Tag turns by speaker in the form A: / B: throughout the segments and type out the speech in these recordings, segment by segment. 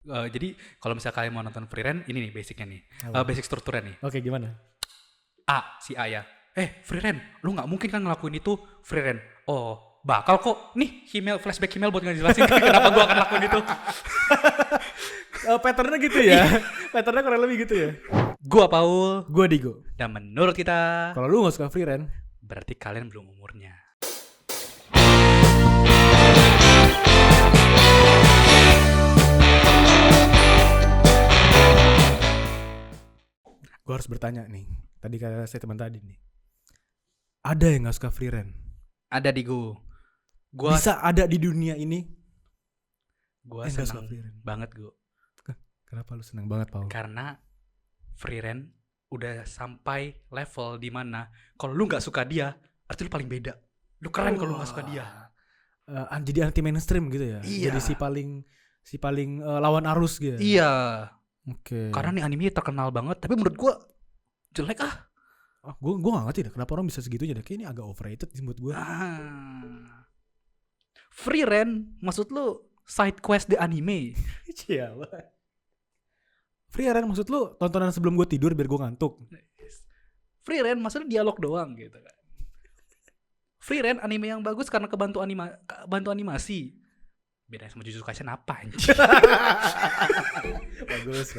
A: Jadi kalau misalnya kalian mau nonton free rent, ini nih basicnya nih.
B: Apa?
A: Basic strukturnya nih.
B: Oke, gimana?
A: Si A ya. Free rent, lu nggak mungkin kan ngelakuin itu free rent. Oh, bakal kok. Nih, flashback email buat ngejelasin kenapa gua akan lakuin itu.
B: Patternnya gitu ya. Patternnya kurang lebih gitu ya.
A: Gua Paul.
B: Gua Digo.
A: Dan menurut kita,
B: Kalau lu nggak suka free rent,
A: berarti kalian belum umurnya.
B: gue harus bertanya nih. Tadi kata statement tadi nih. Ada yang nggak suka free rent?
A: Ada di gua.
B: Bisa ada di dunia ini?
A: Gua
B: nggak
A: senang
B: suka free rent.
A: banget gua.
B: Kenapa lu senang banget, Paul?
A: Karena free rent udah sampai level di mana kalau lu nggak suka dia, arti lu paling beda. Lu keren kalau lu nggak suka dia.
B: Jadi anti mainstream gitu ya?
A: Iya.
B: Jadi si paling lawan arus gitu.
A: Iya.
B: Oke.
A: Karena nih anime terkenal banget, tapi menurut gua jelek ah.
B: Gue gak ngerti deh kenapa orang bisa segitunya deh. Kayak ini agak overrated sih menurut gue.
A: Free rent maksud lu side quest di anime?
B: Iya. Free rent maksud lu tontonan sebelum gue tidur biar gue ngantuk?
A: Free rent maksudnya dialog doang gitu kan. Free rent anime yang bagus karena bantu animasi. Bedanya sama Jujutsu Kaisen apa anjir?
B: Bagus.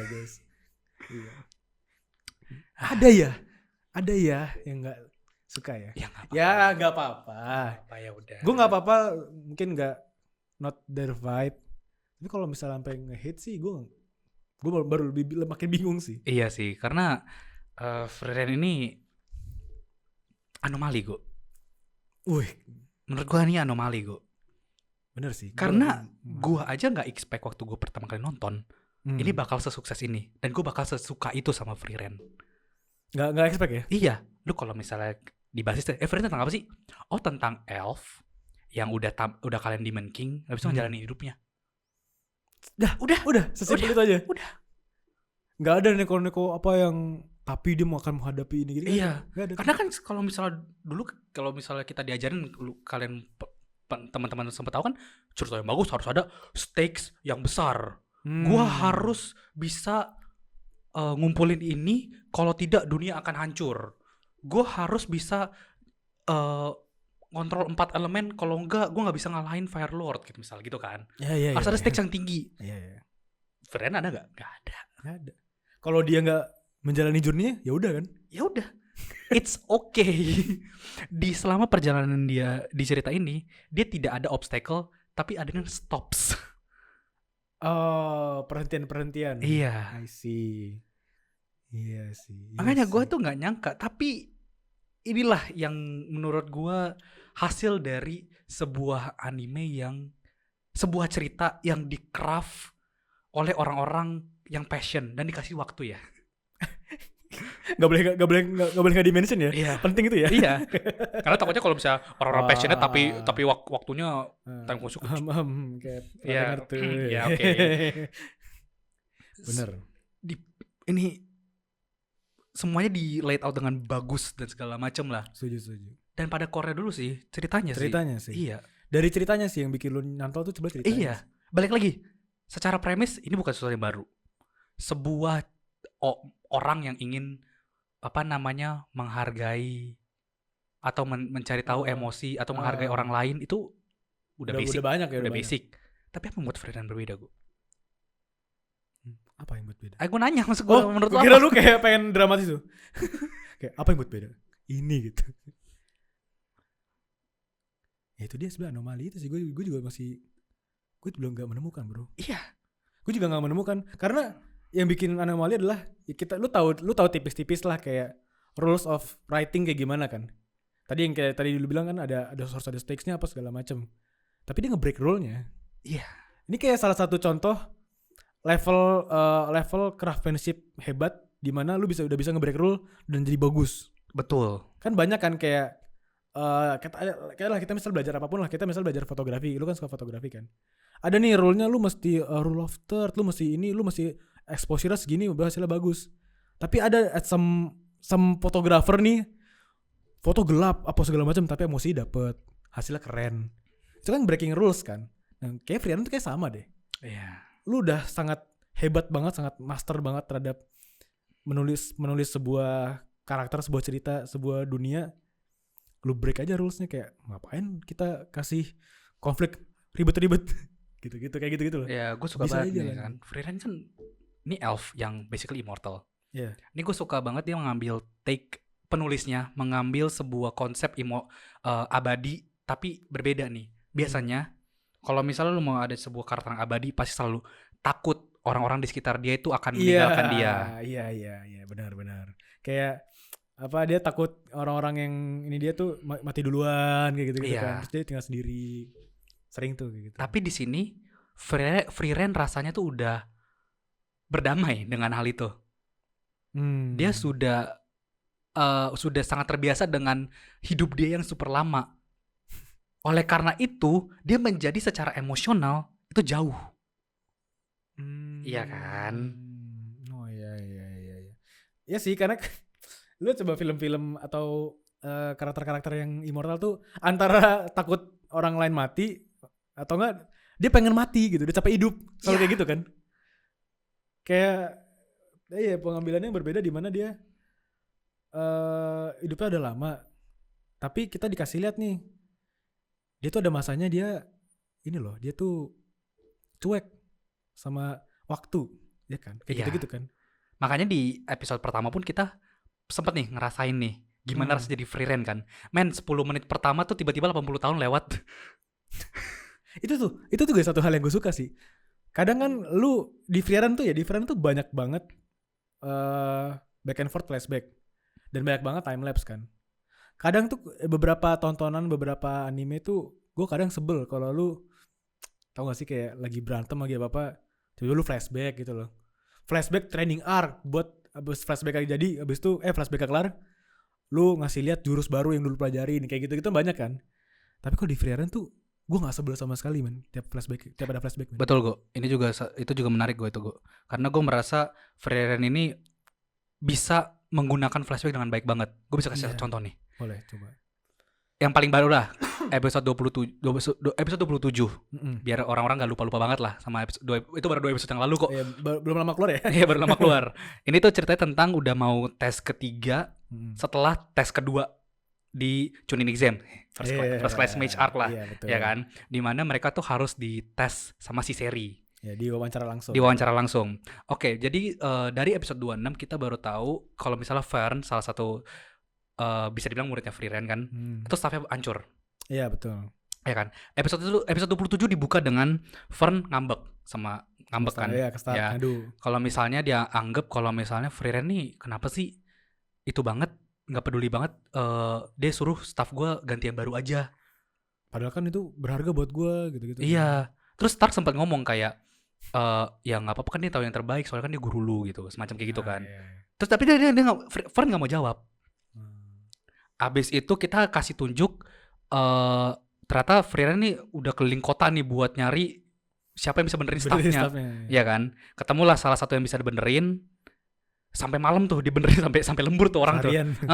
B: Iya. Ada ya yang nggak suka ya?
A: Ya
B: nggak apa-apa.
A: Ya udah.
B: Gue nggak apa-apa, mungkin nggak not their vibe. Tapi kalau misalnya sampai nge-hate sih, gue baru lebih makin bingung sih.
A: Iya sih, karena free rent ini anomali gue. Menurut gue ini anomali gue.
B: Bener sih.
A: Karena gue aja nggak expect waktu gue pertama kali nonton ini bakal sesukses ini dan gue bakal sesuka itu sama free rent.
B: Nggak expect ya?
A: Iya, lu kalau misalnya di basis free rent tentang apa sih? Oh, tentang elf yang udah kalian Demon King, habis itu ngejalanin hidupnya.
B: Udah sesimpel itu aja.
A: Udah.
B: Nggak ada neko-neko apa yang tapi dia mau akan menghadapi ini gitu.
A: Iya.
B: Nggak ada.
A: Karena kan kalau misalnya kita diajarin, kalian teman-teman sempat tahu kan, cerita yang bagus harus ada stakes yang besar. Gua harus bisa ngumpulin ini, kalau tidak dunia akan hancur. Gua harus bisa kontrol 4 elemen, kalau enggak gua nggak bisa ngalahin Fire Lord gitu misal gitu kan. Harus ada stakes yang tinggi.
B: Iya.
A: Friend ada nggak? Nggak ada.
B: Kalau dia nggak menjalani journey-nya, ya udah kan?
A: Ya udah. It's okay. Selama perjalanan dia di cerita ini, dia tidak ada obstacle, tapi ada stops.
B: Oh, perhentian.
A: Iya.
B: I see. Iya sih.
A: Makanya gue tuh nggak nyangka, tapi inilah yang menurut gue hasil dari sebuah anime sebuah cerita yang di-craft oleh orang-orang yang passion dan dikasih waktu ya.
B: Gak boleh nggak dimention ya.
A: Iya.
B: Penting itu ya.
A: Iya. Karena takutnya kalau misalnya orang-orang passionate tapi waktunya time consuming.
B: Kayak
A: Iya. Ya oke.
B: Bener.
A: Ini semuanya di laid out dengan bagus dan segala macam lah.
B: Setuju.
A: Dan pada core dulu sih ceritanya
B: sih.
A: Iya.
B: Dari ceritanya sih yang bikin lu nyantol tuh coba ceritanya.
A: Iya. Balik lagi. Secara premis ini bukan sesuatu yang baru. Sebuah orang yang ingin menghargai atau mencari tahu emosi atau menghargai orang lain itu udah basic.
B: Udah banyak ya.
A: Udah basic. Tapi apa yang membuat free rent berbeda, gue?
B: Apa yang buat beda?
A: Gue nanya maksud gue menurut lo.
B: Kira lu kayak pengen dramatis tuh. Kayak apa yang buat beda? Ini gitu. Ya itu dia sebenarnya anomali itu sih. Gue juga masih, gue belum gak menemukan bro.
A: Iya.
B: Gue juga gak menemukan karena yang bikin anomali adalah ya lu tahu tipis-tipis lah kayak rules of writing kayak gimana kan. Tadi yang kayak tadi lu bilang kan ada source, ada stakes-nya apa segala macam. Tapi dia nge-break rule-nya.
A: Iya.
B: Ini kayak salah satu contoh level craftsmanship hebat di mana lu udah bisa nge-break rule dan jadi bagus.
A: Betul.
B: Kan banyak kan kayak kita misal belajar apapun lah, kita misal belajar fotografi, lu kan suka fotografi kan. Ada nih rule-nya, lu mesti rule of third, lu mesti exposure segini biar hasilnya bagus. Tapi ada some fotografer nih foto gelap apa segala macam tapi emosi dapet, hasilnya keren. Itu kan breaking rules kan. Nah, kayak freelance tuh kayak sama deh.
A: Iya.
B: Lu udah sangat hebat banget, sangat master banget terhadap menulis sebuah karakter, sebuah cerita, sebuah dunia. Lu break aja rulesnya, kayak ngapain kita kasih konflik ribet-ribet gitu-gitu, kayak gitu-gitu loh.
A: Ya gue suka
B: Bisa
A: banget
B: aja
A: nih
B: lah.
A: kan. Free Ren kan ini elf yang basically immortal.
B: Iya.
A: Ini gue suka banget dia mengambil take penulisnya, mengambil sebuah konsep abadi tapi berbeda nih. Biasanya kalau misalnya lu mau ada sebuah karakter yang abadi, pasti selalu takut orang-orang di sekitar dia itu akan meninggalkan dia.
B: Iya, benar. Kayak apa, dia takut orang-orang yang ini dia tuh mati duluan kayak gitu
A: Iya.
B: kan. Terus dia tinggal sendiri. Sering tuh kayak gitu.
A: Tapi di sini Free Ren rasanya tuh udah berdamai dengan hal itu. Dia sudah sangat terbiasa dengan hidup dia yang super lama. Oleh karena itu, dia menjadi secara emosional itu jauh. Iya kan?
B: Oh iya. Iya sih, karena lu coba film-film atau karakter-karakter yang immortal tuh antara takut orang lain mati atau enggak dia pengen mati gitu, dia capek hidup. Selalu kayak gitu kan. Kayak iya, pengambilannya yang berbeda di mana dia hidupnya udah lama. Tapi kita dikasih lihat nih, dia tuh ada masanya dia ini loh, dia tuh cuek sama waktu, ya kan? Kayak
A: Iya.
B: gitu-gitu kan.
A: Makanya di episode pertama pun kita sempet nih ngerasain nih gimana rasanya jadi Free Ren kan. Men, 10 menit pertama tuh tiba-tiba 80 tahun lewat.
B: itu tuh juga satu hal yang gue suka sih. Kadang kan lu di Free Ren tuh banyak banget back and forth flashback dan banyak banget time lapse kan. Kadang tuh beberapa tontonan, beberapa anime tuh gue kadang sebel kalau lu tau gak sih, kayak lagi berantem lagi apa tiba-tiba lu flashback gitu loh. Flashback training arc buat abis flashback lagi jadi, abis itu flashback kelar, lu ngasih lihat jurus baru yang dulu pelajarin, kayak gitu-gitu banyak kan. Tapi kalau di Free Ren tuh gue nggak sebel sama sekali man, tiap ada flashback man.
A: Betul, Go. Itu juga menarik gue itu, Go. Karena gue merasa Free Ren ini bisa menggunakan flashback dengan baik banget. Gue bisa kasih contoh nih.
B: Boleh, coba.
A: Yang paling baru lah, episode 27. Biar orang-orang gak lupa-lupa banget lah sama episode 2. Itu baru 2 episode yang lalu kok.
B: Belum lama keluar ya?
A: Iya, baru lama keluar. Ini tuh ceritanya tentang udah mau tes ketiga setelah tes kedua di Chunin exam. First class mage arc lah. Ya kan? Dimana mereka tuh harus dites sama si Seri.
B: Ya, diwawancara langsung.
A: Oke, jadi dari episode 26 kita baru tahu kalau misalnya Fern, salah satu bisa dibilang muridnya Free Ren kan, itu staffnya hancur.
B: Iya, betul.
A: Ya kan? Episode 27 dibuka dengan Fern ngambek kan.
B: Iya,
A: ya. Kalau misalnya dia anggap kalau misalnya Free Ren nih kenapa sih itu banget, nggak peduli banget, dia suruh staff gue ganti yang baru aja.
B: Padahal kan itu berharga buat gue gitu-gitu.
A: Iya. Terus Stark sempat ngomong kayak ya nggak apa-apa kan, dia tahu yang terbaik soalnya kan dia guru lu gitu, semacam kayak gitu kan.
B: Iya.
A: Terus tapi dia Fern nggak mau jawab. Abis itu kita kasih tunjuk ternyata Free Ren nih udah keliling kota nih buat nyari siapa yang bisa benerin staffnya. Iya kan? Ketemulah salah satu yang bisa dibenerin. Sampai malam tuh dibenerin sampai lembur tuh orang
B: Harian.
A: tuh.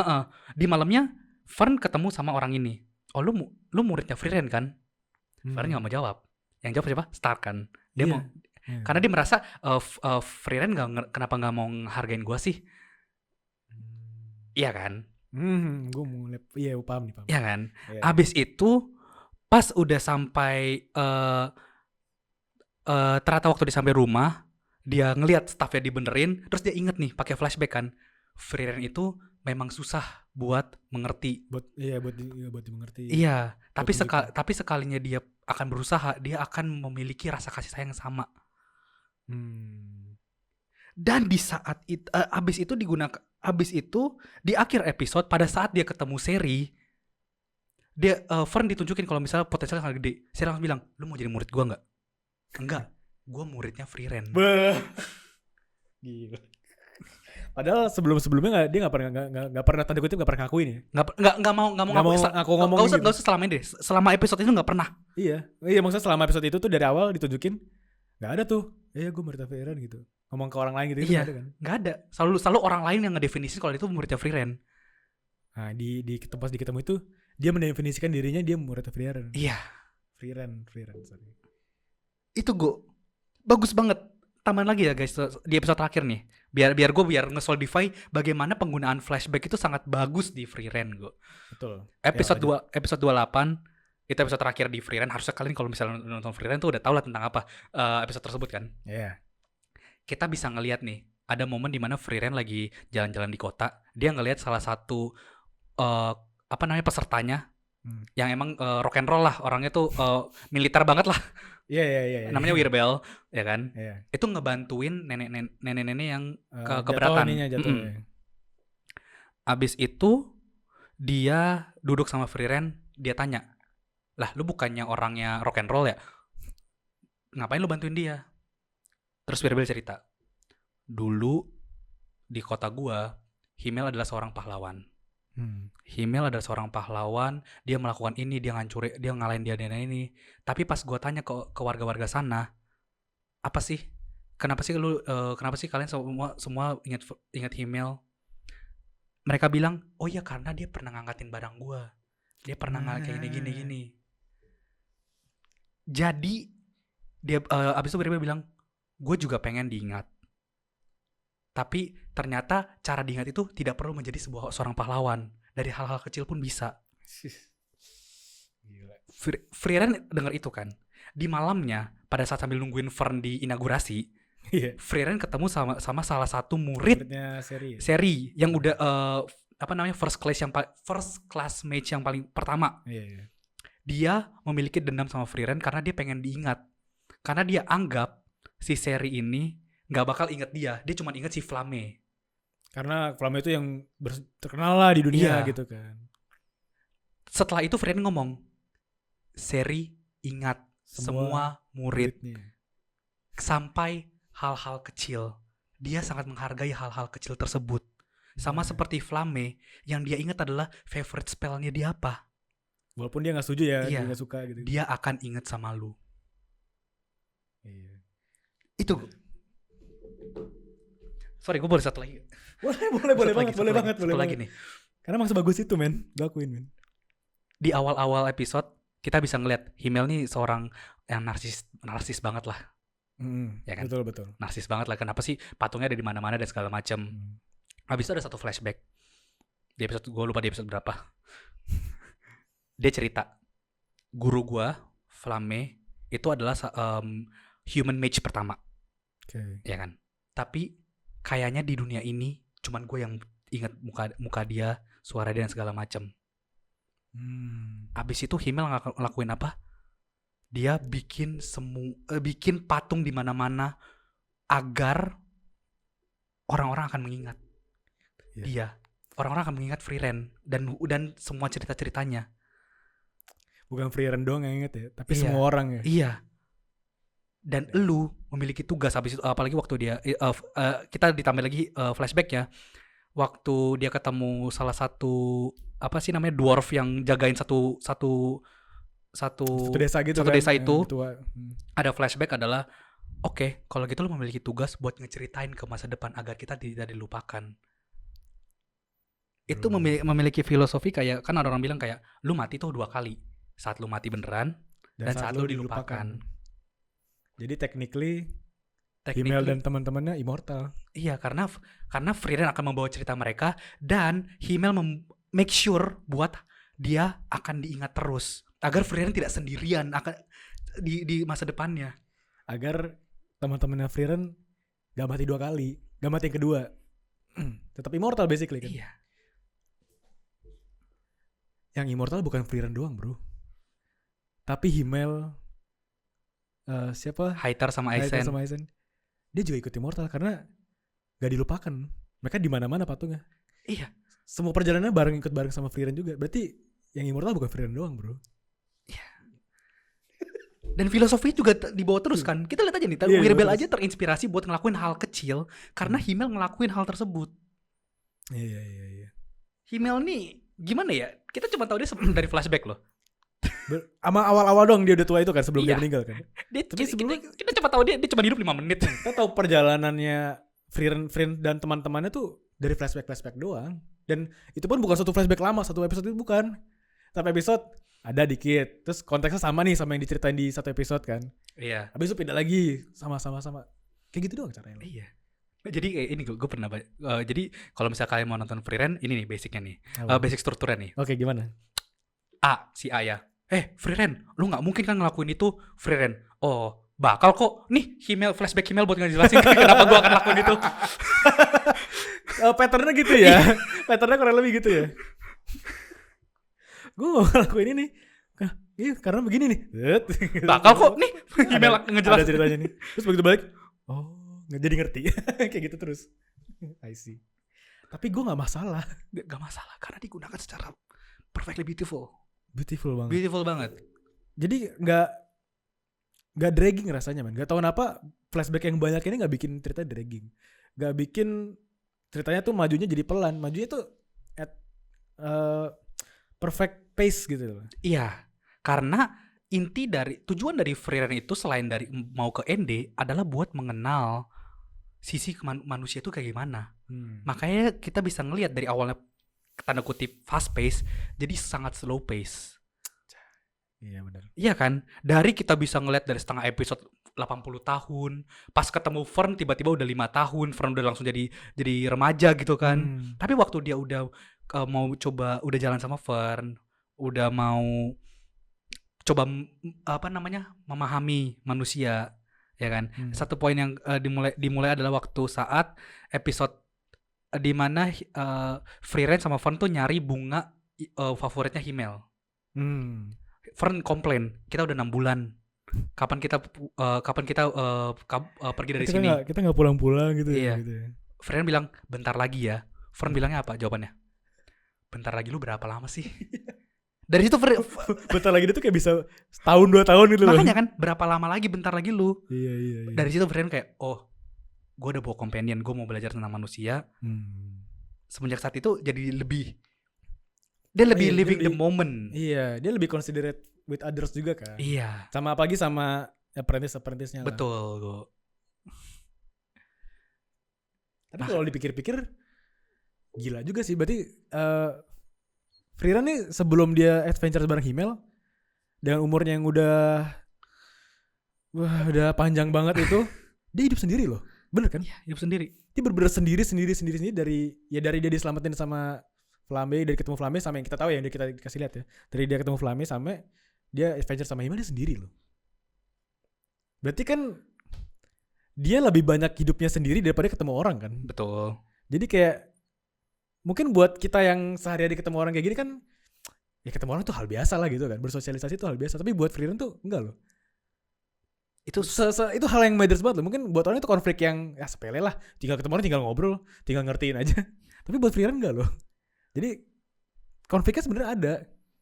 A: Di malamnya Fern ketemu sama orang ini. Oh, lu muridnya Free Ren kan? Fern nggak mau jawab. Yang jawab siapa? Stark kan. Dia mau karena dia merasa Free Ren kenapa nggak mau ngehargain gua sih? Iya kan?
B: Gue mau paham nih.
A: Iya kan? Abis itu pas udah sampai ternyata waktu dia sampai rumah, dia ngelihat staffnya dibenerin, terus dia inget nih pakai flashback kan, Free Ren itu memang susah buat mengerti.
B: Buat dimengerti.
A: Iya, tapi sekalinya dia akan berusaha, dia akan memiliki rasa kasih sayang yang sama. Dan di saat itu, abis itu di akhir episode pada saat dia ketemu Seri, dia Fern ditunjukin kalau misalnya potensialnya sangat gede. Seri langsung bilang, lu mau jadi murid gua nggak? Enggak, gua muridnya Free Ren.
B: Gila. Padahal sebelumnya dia nggak pernah tanda kutip nggak pernah ngakuin ya.
A: Nggak mau ngomong gitu. Nggak usah selama ini deh. Selama episode itu nggak pernah.
B: Iya maksudnya selama episode itu tuh dari awal ditunjukin nggak ada tuh. Gue murid Free Ren gitu. Ngomong ke orang lain gitu.
A: Iya.
B: Ada kan?
A: Nggak ada. Selalu orang lain yang ngedefinisin kalau itu muridnya Free Ren.
B: Nah pas ketemu itu dia mendefinisikan dirinya dia murid Free Ren.
A: Iya.
B: Free Ren sorry.
A: Itu bagus banget. tambahan lagi ya guys di episode terakhir nih. Biar nge-solidify bagaimana penggunaan flashback itu sangat bagus di Free Rent gue.
B: Betul.
A: Episode
B: Ya,
A: 2 episode 28 itu episode terakhir di Free Rent. Harusnya kalian kalau misalnya nonton Free Rent tuh udah tahu lah tentang apa episode tersebut kan.
B: Iya.
A: Kita bisa ngelihat nih ada momen di mana Free Rent lagi jalan-jalan di kota. Dia ngelihat salah satu pesertanya yang emang rock and roll lah, orangnya tuh militer banget lah.
B: Iya.
A: Namanya Wirbel, ya kan?
B: Iya.
A: Itu ngebantuin nenek-nenek yang
B: Jatuh
A: keberatan.
B: ininya, jatuh.
A: Abis itu dia duduk sama Free Rent, dia tanya, lah lu bukannya orangnya rock and roll ya? Ngapain lu bantuin dia? Terus Wirbel cerita, dulu di kota gua, Himmel adalah seorang pahlawan. Himmel adalah seorang pahlawan, dia melakukan ini, dia ngancurin, dia ngalahin dia dan ini. Tapi pas gua tanya ke warga-warga sana, apa sih? Kenapa sih kalian semua ingat Himmel? Mereka bilang, "Oh iya karena dia pernah ngangkatin barang gua. Dia pernah kayak gini." Jadi dia abis itu dia bilang, "Gue juga pengen diingat." Tapi ternyata cara diingat itu tidak perlu menjadi seorang pahlawan. Dari hal-hal kecil pun bisa.
B: Gila.
A: Free Rent dengar itu kan. Di malamnya, pada saat sambil nungguin Fern di inaugurasi, Free Rent ketemu sama salah satu muridnya seri yang udah first class match yang paling pertama.
B: Iya.
A: Dia memiliki dendam sama Free Rent karena dia pengen diingat. Karena dia anggap si seri ini nggak bakal inget dia cuma inget si Flame.
B: Karena Flame itu yang terkenal lah di dunia gitu kan.
A: Setelah itu Free Rent ngomong, seri ingat semua muridnya. Sampai hal-hal kecil. Dia sangat menghargai hal-hal kecil tersebut. Sama seperti Flame, yang dia ingat adalah favorite spellnya dia apa.
B: Walaupun dia gak setuju ya, dia gak suka gitu.
A: Dia akan ingat sama lu.
B: Iya.
A: Itu. Sorry, gue boleh satu lagi.
B: Boleh banget.
A: Lagi nih.
B: Karena emang sebagus itu men, gue akuin men.
A: Di awal-awal episode, kita bisa ngeliat Himmel nih seorang yang narsis banget lah. Ya kan?
B: Betul.
A: Narsis banget lah. Kenapa sih patungnya ada di mana-mana dan segala macam. Habis itu ada satu flashback. Di episode gue lupa di episode berapa. Dia cerita guru gue Flame itu adalah human mage pertama. Ya kan. Tapi kayaknya di dunia ini cuman gue yang ingat muka dia, suara dia dan segala macam. Abis itu Himmel ngelakuin apa? Dia bikin patung di mana-mana agar orang-orang akan mengingat dia. Orang-orang akan mengingat Free Rent dan semua cerita-ceritanya.
B: Bukan Free Rent doang yang inget ya, tapi semua orang ya.
A: Iya. Dan lu memiliki tugas habis itu, apalagi waktu dia kita ditambah lagi flashbacknya waktu dia ketemu salah satu dwarf yang jagain satu
B: desa gitu
A: satu
B: kan,
A: desa itu.
B: Ada
A: flashback adalah oke, kalau gitu lu memiliki tugas buat ngeceritain ke masa depan agar kita tidak dilupakan. Itu memiliki filosofi kayak kan orang bilang kayak lu mati tuh 2 kali, saat lu mati beneran dan saat lu dilupakan.
B: Jadi technically Himmel dan teman-temannya immortal.
A: Iya, karena Free Rent akan membawa cerita mereka dan Himmel make sure buat dia akan diingat terus agar Free Rent tidak sendirian akan di masa depannya.
B: Agar teman-temannya Free Rent gak mati 2 kali, gak mati yang kedua. Tetap immortal basically kan.
A: Iya.
B: Yang immortal bukan Free Rent doang, bro. Tapi Himmel, siapa?
A: Haithar sama Aizen.
B: Dia juga ikut immortal karena gak dilupakan. Mereka di mana-mana patungnya.
A: Iya.
B: Semua perjalanannya ikut bareng sama Free Rent juga. Berarti yang immortal bukan Free Rent doang, bro.
A: Iya. Dan filosofi juga dibawa terus kan. Kita lihat aja nih, Wirbel aja terinspirasi buat ngelakuin hal kecil karena Himmel ngelakuin hal tersebut.
B: Iya.
A: Himmel nih gimana ya? Kita cuma tahu dia dari flashback loh.
B: Sama awal-awal dong dia udah tua itu kan sebelum dia meninggal kan.
A: Tapi sebelumnya kita cuma tahu dia cuma hidup 5 menit.
B: Kita tahu perjalanannya Free Rent dan teman-temannya tuh dari flashback doang. Dan itu pun bukan satu flashback lama, satu episode itu bukan. Satu episode ada dikit. Terus konteksnya sama nih sama yang diceritain di satu episode kan.
A: Iya.
B: Habis itu pindah lagi sama. Kayak gitu doang caranya.
A: Iya. Jadi kayak ini gue pernah jadi kalau misalnya kalian mau nonton Free Rent, ini nih basicnya nih. Basic strukturnya nih.
B: Oke, gimana?
A: Si A ya. Free Rent, lu nggak mungkin kan ngelakuin itu Free Rent. Oh, bakal kok. Nih, flashback email buat ngejelasin kenapa gue akan lakuin itu.
B: Patternnya gitu ya. Patternnya kurang lebih gitu ya. Gue mau ngelakuin ini. Iya, karena begini nih.
A: Bakal kok nih email ngejelasin.
B: Ada ceritanya nih. Terus begitu balik, nggak jadi ngerti. Kayak gitu terus. I see. Tapi gue nggak masalah.
A: Gak masalah karena digunakan secara perfectly beautiful.
B: Beautiful banget.
A: Beautiful banget.
B: Jadi nggak dragging rasanya, man. Gak tau kenapa flashback yang banyak ini nggak bikin cerita dragging. Gak bikin ceritanya tuh majunya jadi pelan. Majunya tuh at perfect pace gitu loh.
A: Iya. Karena tujuan dari Free Rent itu selain dari mau ke ND adalah buat mengenal sisi manusia itu kayak gimana. Makanya kita bisa ngelihat dari awalnya tanda kutip fast pace jadi sangat slow pace.
B: Iya benar.
A: Iya kan? Dari kita bisa ngelihat dari setengah episode 80 tahun, pas ketemu Fern tiba-tiba udah 5 tahun, Fern udah langsung jadi remaja gitu kan. Tapi waktu dia udah mau coba, udah jalan sama Fern, udah mau coba memahami manusia, ya kan. Satu poin yang dimulai adalah waktu saat episode di mana Free Rent sama Fern tuh nyari bunga favoritnya Himmel. Fern komplain, kita udah 6 bulan. Kapan kita pergi dari sini?
B: Kita nggak pulang-pulang gitu.
A: Iya.
B: Gitu ya.
A: Fern bilang bentar lagi ya. Fern bilangnya apa jawabannya? Bentar lagi lu berapa lama sih? Dari situ
B: bentar lagi itu kayak bisa setahun 2 tahun gitu.
A: Makanya kan berapa lama lagi bentar lagi lu.
B: Iya.
A: Dari situ Fern kayak gue udah bawa companion, gue mau belajar tentang manusia. Semenjak saat itu jadi lebih living the moment.
B: Iya, dia lebih considerate with others juga kan.
A: Iya.
B: Sama apalagi sama apprentice-nya.
A: Betul, Go.
B: Tapi kalau dipikir-pikir gila juga sih. Berarti Free Rent nih sebelum dia adventure bareng Himmel dengan umurnya yang udah panjang banget itu, dia hidup sendiri loh. Bener kan?
A: Iya, hidup sendiri.
B: Dia bener-bener sendiri dari dia diselamatin sama Flambe, dari ketemu Flambe sama yang kita tahu ya, yang kita kasih lihat ya. Dari dia ketemu Flambe sampai dia adventure sama Himmel, dia sendiri loh. Berarti kan dia lebih banyak hidupnya sendiri daripada ketemu orang kan?
A: Betul.
B: Jadi kayak mungkin buat kita yang sehari-hari ketemu orang kayak gini kan, ya ketemu orang tuh hal biasa lah gitu kan, bersosialisasi tuh hal biasa. Tapi buat Free Rent tuh enggak loh. Itu itu hal yang matters banget loh. Mungkin buat orang itu konflik yang ya sepele lah, tinggal ketemu orang, tinggal ngobrol, tinggal ngertiin aja. Tapi buat Free Rent enggak loh. Jadi konfliknya sebenarnya ada,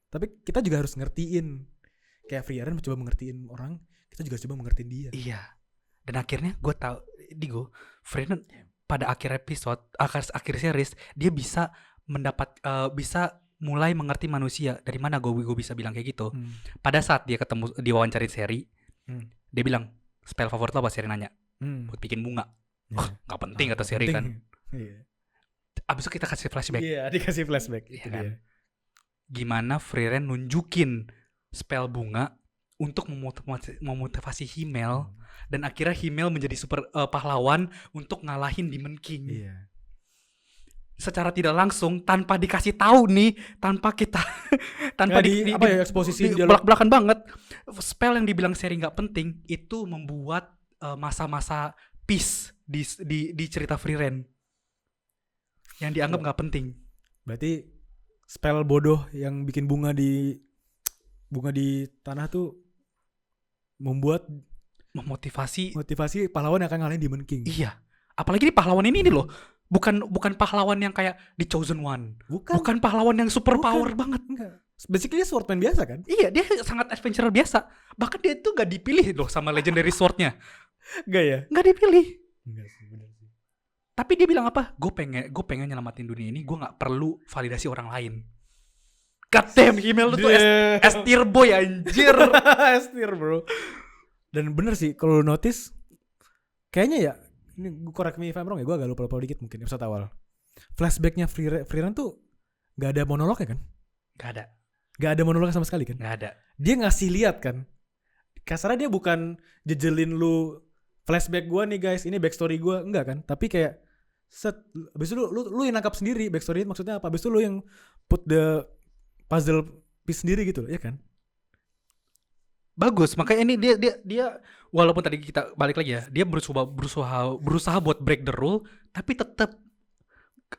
B: tapi kita juga harus ngertiin. Kayak Free Rent mencoba mengertiin orang, kita juga coba mengertiin dia.
A: Iya. Dan akhirnya gue tahu, Free Rent pada akhir episode, akhir series, dia bisa bisa mulai mengerti manusia. Dari mana gue bisa bilang kayak gitu? Pada saat dia ketemu, diwawancarin Seri, dia bilang, spell favorit lo apa? Seri nanya. Buat bikin bunga. Gak penting kata Seri kan.
B: Iya.
A: Abis itu kita kasih flashback.
B: Iya, dikasih flashback.
A: Iya kan? Gimana Free Rent nunjukin spell bunga untuk memotivasi Himmel, dan akhirnya Himmel menjadi super pahlawan untuk ngalahin Demon King.
B: Iya.
A: Secara tidak langsung, tanpa dikasih tahu nih, tanpa kita tanpa
B: eksposisi
A: belak-belakan banget. Spell yang dibilang Seri nggak penting itu membuat masa-masa peace di cerita Free Rent yang dianggap nggak penting.
B: Berarti spell bodoh yang bikin bunga di tanah tuh motivasi pahlawan yang akan ngalahin Demon King.
A: Iya. Apalagi di pahlawan ini loh. Bukan pahlawan yang kayak The Chosen One. Bukan pahlawan yang super power banget.
B: Enggak. Basically dia swordman biasa kan?
A: Iya, dia sangat adventurer biasa. Bahkan dia itu gak dipilih loh sama legendary swordnya.
B: Enggak ya?
A: Gak dipilih.
B: Enggak sih, bener sih.
A: Tapi dia bilang apa? Gue pengen nyelamatin dunia ini. Gue gak perlu validasi orang lain. God damn, Himmel tuh S tier boy anjir.
B: S tier bro. Dan bener sih kalau notice, kayaknya ya, ini correct me if I'm wrong ya, gue agak lupa dikit mungkin episode awal. Flashbacknya Free Rent tuh gak ada monolognya kan? Gak ada monolog sama sekali kan?
A: Gak ada.
B: Dia ngasih lihat kan. Kasarnya dia bukan jejelin lu flashback gue nih guys, ini backstory gue, enggak kan? Tapi kayak set, abis itu lu yang nangkap sendiri backstory maksudnya apa? Abis itu lu yang put the puzzle piece sendiri gitu, ya kan?
A: Bagus, makanya ini dia walaupun tadi kita balik lagi ya, dia berusaha buat break the rule, tapi tetap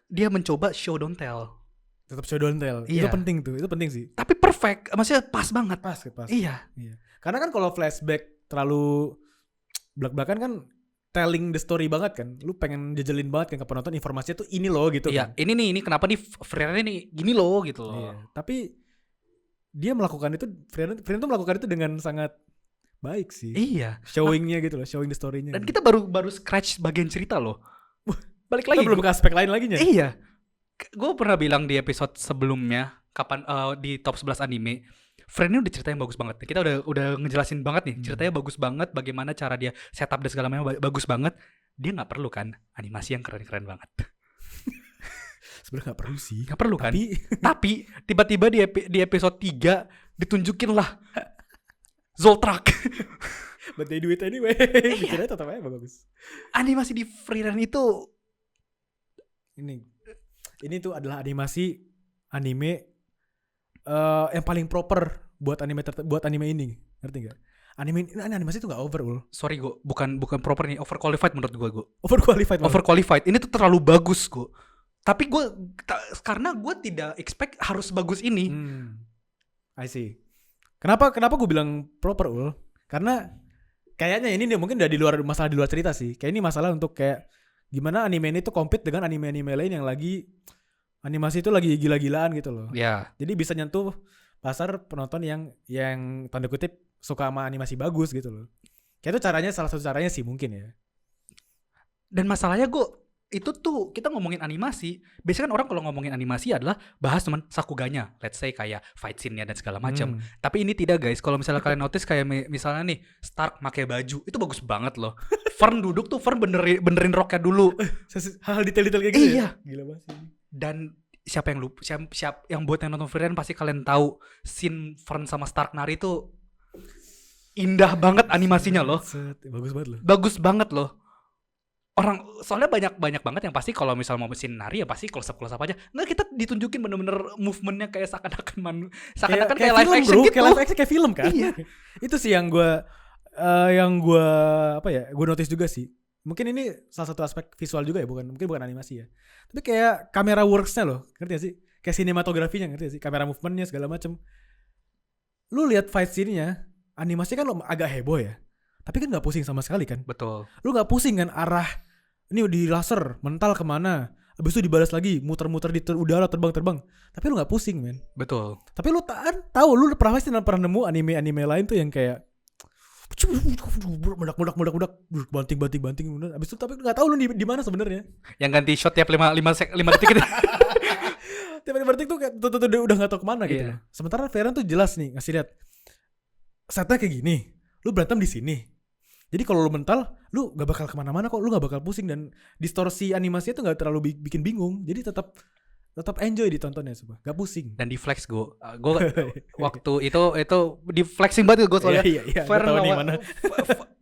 A: dia mencoba show don't tell.
B: Tetap show don't tell.
A: Iya.
B: Itu penting sih.
A: Tapi perfect, maksudnya pas banget.
B: Pas.
A: Iya.
B: Karena kan kalau flashback terlalu belak-belakan kan telling the story banget kan. Lu pengen jejelin banget kan ke penonton informasinya tuh ini loh gitu
A: Iya,
B: kan.
A: ini kenapa nih Freeran ini gini loh gitu loh.
B: Iya. Tapi dia melakukan itu, Freeran tuh melakukan itu dengan sangat baik sih.
A: Iya.
B: Showingnya gitu loh, showing the story-nya.
A: Dan kita baru scratch bagian cerita loh. Balik
B: kita
A: lagi.
B: belum ke aspek lain lagi nya.
A: Iya. Gue pernah bilang di episode sebelumnya, di top 11 anime, Friend ini udah ceritanya bagus banget. Kita udah ngejelasin banget nih, ceritanya bagus banget, bagaimana cara dia setup dan segala macam bagus banget. Dia nggak perlu kan animasi yang keren-keren banget.
B: Sebenarnya nggak perlu sih.
A: Nggak perlu kan?
B: Tapi
A: Tapi tiba-tiba di episode 3 ditunjukin lah Zoltrak.
B: but they do it anyway.
A: Iya.
B: Bikinnya tetap aja bagus.
A: Animasi di Freerun itu
B: Ini tuh adalah anime yang paling proper buat anime ini, ngerti nggak? Animasi tuh nggak over, Ul.
A: sorry gue bukan proper nih, overqualified menurut gue.
B: Overqualified.
A: Overqualified ini tuh terlalu bagus gue. Tapi karena gue tidak expect harus bagus ini.
B: I see. Kenapa gue bilang proper, Ul? Karena kayaknya ini nih mungkin udah di luar cerita sih. Kayak ini masalah untuk kayak gimana anime ini tuh compete dengan anime-anime lain yang lagi animasi itu lagi gila-gilaan gitu loh.
A: Ya.
B: Jadi bisa nyentuh pasar penonton yang tanda kutip suka sama animasi bagus gitu loh. Kayak itu salah satu caranya sih mungkin ya.
A: Dan masalahnya itu tuh kita ngomongin animasi. Biasanya kan orang kalau ngomongin animasi adalah bahas cuman sakuganya, let's say kayak fight scene-nya dan segala macam. Tapi ini tidak guys. Kalau misalnya kalian notice kayak misalnya nih Stark pakai baju, itu bagus banget loh. Fern duduk tuh, Fern benerin roknya dulu.
B: Hal detail-detail kayak gitu.
A: Iya.
B: Ya? Gila banget sih.
A: Dan siapa yang buat yang nonton Freerun pasti kalian tahu scene Fern sama Stark nari itu indah banget animasinya loh.
B: Bagus banget loh.
A: Bagus banget loh. Orang soalnya banyak banget yang pasti kalau misal mau scene nari ya pasti close up aja. Nggak, kita ditunjukin bener-bener movementnya kayak seakan-akan kayak live
B: film,
A: action
B: bro.
A: gitu.
B: Kayak live action, kayak film kan.
A: Iya.
B: Itu sih yang gue notice juga sih. Mungkin ini salah satu aspek visual juga ya, bukan animasi ya. Tapi kayak kamera works-nya loh, ngerti gak sih? Kayak sinematografinya, ngerti gak sih? Kamera movement-nya segala macem. Lu lihat fight scene-nya, animasi kan lo agak heboh ya. Tapi kan gak pusing sama sekali kan?
A: Betul.
B: Lu gak pusing kan arah, ini di laser, mental kemana. Habis itu dibalas lagi, muter-muter di udara, terbang-terbang. Tapi lu gak pusing, men.
A: Betul.
B: Tapi lu tahu lu pernah nemu anime lain tuh yang kayak meledak banting abis itu tapi nggak tahu lu di mana sebenarnya.
A: Yang ganti shot tiap 5 detik gitu.
B: Tiap 5 detik tuh kayak udah nggak tahu kemana gitu.
A: Iya.
B: Sementara Freerun tuh jelas nih ngasih lihat setnya kayak gini, lu berantem di sini. Jadi kalau lu mental, lu gak bakal kemana-mana kok, lu gak bakal pusing dan distorsi animasinya tuh gak terlalu bikin bingung. Jadi tetap enjoy ditontonnya, coba. Gak pusing.
A: Dan di flex gue waktu itu di flexing banget gue soalnya.
B: Iya,